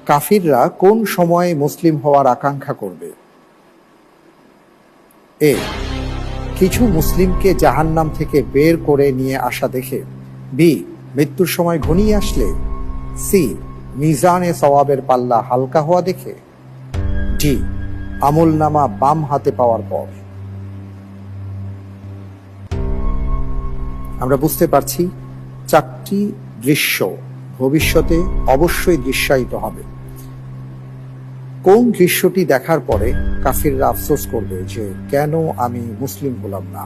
কাফিররা কোন সময়ে মুসলিম হওয়ার আকাঙ্ক্ষা করবে? এ, কিছু মুসলিমকে জাহান্নাম থেকে বের করে নিয়ে আসা দেখে। বি, মৃত্যুর সময় ঘনিয়ে আসলে। সি, মিজানে সওয়াবের পাল্লা হালকা হওয়া দেখে। ডি, আমলনামা বাম হাতে পাওয়ার পর। আমরা বুঝতে পারছি চারটি দৃশ্য ভবিষ্যতে অবশ্যই দৃশ্যায়িত হবে। কোন দৃশ্যটি দেখার পরে কাফিররা আফসোস করবে যে কেন আমি মুসলিম হলাম না?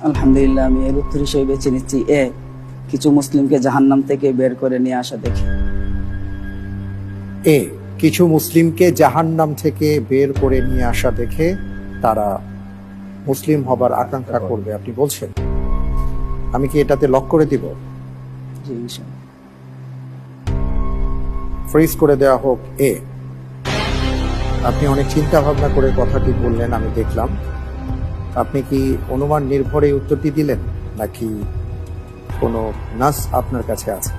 আলহামদুলিল্লাহ, আমি এর উত্তর হিসেবে বেছে নিচ্ছি এ, কিছু মুসলিমকে জাহান্নাম থেকে বের করে নিয়ে আসা দেখে। এ, কিছু মুসলিমকে জাহান্নাম থেকে বের করে নিয়ে আসা দেখে তারা মুসলিম হবার আকাঙ্ক্ষা করবে আপনি বলছেন। আমি কি এটাতে লক করে দিব? জি, ইনশাআল্লাহ। ফ্রিজ করে দেওয়া হোক এ। আপনি অনেক চিন্তা ভাবনা করে কথাটি বললেন, আমি দেখলাম। আপনি কি অনুমান নির্ভরে উত্তরটি দিলেন, নাকি কোনো নাস আপনার কাছে আছে?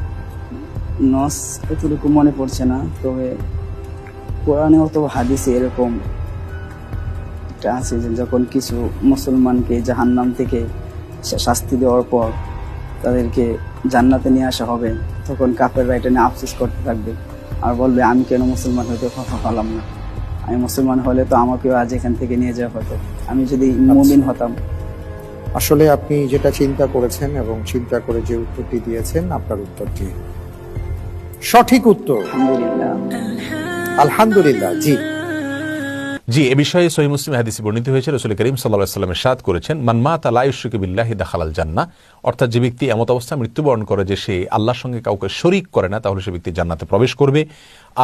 নস এতটুকু মনে পড়ছে না, তবে কোরআনে অথবা হাদিসে এরকম একটা আছে যে যখন কিছু মুসলমানকে জাহান্নাম থেকে শাস্তি দেওয়ার পর তাদেরকে জান্নাতে নিয়ে আসা হবে, তখন কাফেররা এটা নিয়ে আফসোস করতে থাকবে আর বলবে, আমি কেন মুসলমান হইতে কথা পারলাম না, আমি মুসলমান হলে তো আমাকেও আজ এখান থেকে নিয়ে যাওয়া হতো, আমি যদি মুমিন হতাম। আসলে আপনি যেটা চিন্তা করেছেন এবং চিন্তা করে যে উত্তরটি দিয়েছেন, আপনার উত্তরটি সঠিক উত্তর। আলহামদুলিল্লাহ। আলহামদুলিল্লাহ। জি, এ বিষয়ে সহিহ মুসলিম হাদিসে বর্ণিত হয়েছে, রাসূল করিম সাল্লাল্লাহু আলাইহি ওয়াসাল্লাম ইরশাদ করেছেন, মান মাতা লা ইউশরিকু বিল্লাহি দাখালাল জান্নাহ। অর্থাৎ যে ব্যক্তি এমত অবস্থায় মৃত্যুবরণ করে যে সে আল্লাহর সঙ্গে কাউকে শরীক করে না, তাহলে সে ব্যক্তি জান্নাতে প্রবেশ করবে।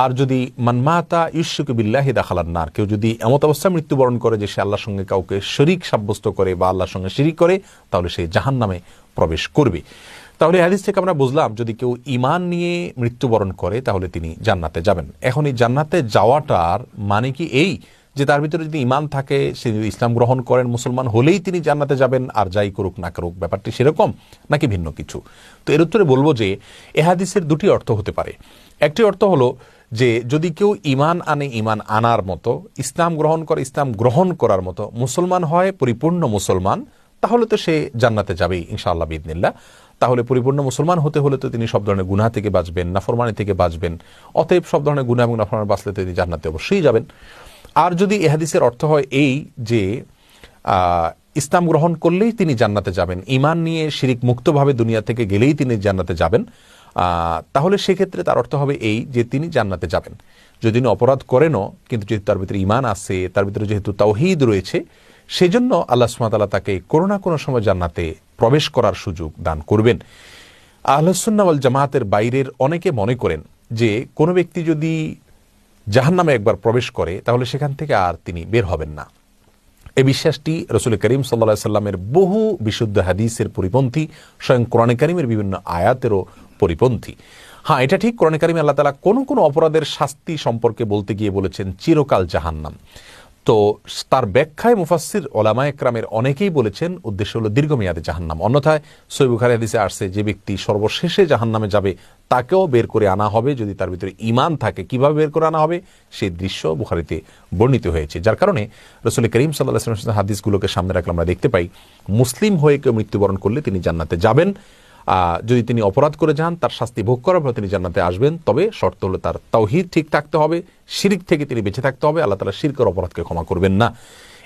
আর যদি মান মাতা ইউশরিকু বিল্লাহি দাখালান নার, কেউ যদি এমত অবস্থায় মৃত্যুবরণ করে যে সে আল্লাহর সঙ্গে কাউকে শরীক সাব্যস্ত করে বা আল্লাহর সঙ্গে শিরিক করে, তাহলে সে জাহান্নামে প্রবেশ করবে। তাহলে হাদিস থেকে আমরা বুঝলাম, যদি কেউ ঈমান নিয়ে মৃত্যুবরণ করে তাহলে তিনি জান্নাতে যাবেন। এখন এই জান্নাতে যাওয়াটার মানে কি এই যে তার ভিতরে যদি ঈমান থাকে, সে যদি ইসলাম গ্রহণ করেন, মুসলমান হলেই তিনি জান্নাতে যাবেন, আর যাই করুক না করুক, ব্যাপারটি সেরকম নাকি ভিন্ন কিছু? তো এর উত্তরে বলবো যে এ হাদিসের দুটি অর্থ হতে পারে। একটি অর্থ হলো যে যদি কেউ ঈমান আনে, ঈমান আনার মতো, ইসলাম গ্রহণ করে, ইসলাম গ্রহণ করার মতো মুসলমান হয়, পরিপূর্ণ মুসলমান, তাহলে তো সে জান্নাতে যাবেই ইনশাআল্লাহ বিইذনিল্লাহ। তাহলে পরিপূর্ণ মুসলমান হতে হলে তো তিনি সব ধরনের গুনাহ থেকে বাঁচবেন, নাফরমানি থেকে বাঁচবেন। অতএব সব ধরনের গুনাহ এবং নাফরমানি বাঁচলে তিনি জান্নাতে অবশ্যই যাবেন। আর যদি এ হাদিসের অর্থ হয় এই যে ইসলাম গ্রহণ করলেই তিনি জান্নাতে যাবেন, ঈমান নিয়ে শিরিক মুক্তভাবে দুনিয়া থেকে গেলেই তিনি জান্নাতে যাবেন, তাহলে সেক্ষেত্রে তার অর্থ হবে এই যে তিনি জান্নাতে যাবেন। যদি তিনি অপরাধ করেনও, কিন্তু যেহেতু তার ভিতরে ঈমান আছে, তার ভিতরে যেহেতু তাওহীদ রয়েছে, সেজন্য আল্লাহ সুবহানাহু ওয়া তাআলা তাকে কোনো না কোনো সময় জান্নাতে প্রবেশ করার সুযোগ দান করবেন। আহলুস সুন্নাহ ওয়াল জামাতের বাইরের অনেকে মনে করেন যে কোনো ব্যক্তি যদি জাহান্নামে একবার প্রবেশ করে তাহলে সেখান থেকে আর তিনি বের হবেন না। এই বিশ্বাসটি রাসূল করিম সাল্লাল্লাহু আলাইহি সাল্লামের বহু বিশুদ্ধ হাদিসের পরিপন্থী, স্বয়ং কোরআনে কারিমের বিভিন্ন আয়াতেরও পরিপন্থী। হ্যাঁ, এটা ঠিক, কোরআনে কারিমে আল্লাহ তাআলা কোন কোন অপরাধের শাস্তি সম্পর্কে বলতে গিয়ে বলেছেন চিরকাল জাহান্নাম। তো তার ব্যাখ্যায় মুফাসসির ওলামায়ে কেরামের অনেকেই বলেছেন উদ্দেশ্য হলো দীর্ঘমেয়াদী জাহান্নাম। অন্যথায় সহিহ বুখারী হাদিসে আসছে যে ব্যক্তি সর্বশেষে জাহান্নামে যাবে তাকেও বের করে আনা হবে যদি তার ভিতরে ঈমান থাকে। কিভাবে বের করে আনা হবে সেই দৃশ্য বুখারীতে বর্ণিত হয়েছে, যার কারণে রাসূল করিম সাল্লাল্লাহু আলাইহি ওয়াসাল্লাম হাদিসগুলোকে সামনে রাখলে আমরা দেখতে পাই মুসলিম হয়ে কেউ মৃত্যুবরণ করলে তিনি জান্নাতে যাবেন। যদি তিনি অপরাধ করে যান, তার শাস্তি ভোগ করার পর তিনি জান্নাতে আসবেন, তবে শর্ত হলো তার তাওহীদ ঠিক থাকতে হবে, শিরক থেকে তিনি বেঁচে থাকতে হবে। আল্লাহ তাআলা শিরকের অপরাধকে ক্ষমা করবেন না।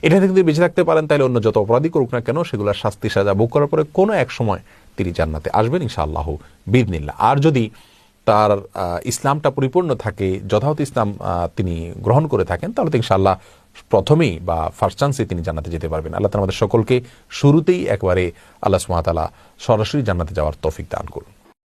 এটা থেকে যদি বেঁচে থাকতে পারেন, তাহলে অন্য যত অপরাধী করুক না কেন, সেগুলোর শাস্তি সাজা ভোগ করার পরে কোনো এক সময় তিনি জান্নাতে আসবেন ইনশাআল্লাহ বিইذনিল্লাহ। আর যদি তার ইসলামটা পরিপূর্ণ থাকে, যথাযথ ইসলাম তিনি গ্রহণ করে থাকেন, তাহলে তো ইনশাআল্লাহ প্রথমেই বা ফার্স্ট চান্সে তিনি জান্নাতে যেতে পারবেন। আল্লাহ তাআলা আমাদের সকলকে শুরুতেই একবারে আল্লাহ সুবহানাহু ওয়া তাআলা সরাসরি জান্নাতে যাওয়ার তৌফিক দান করুন।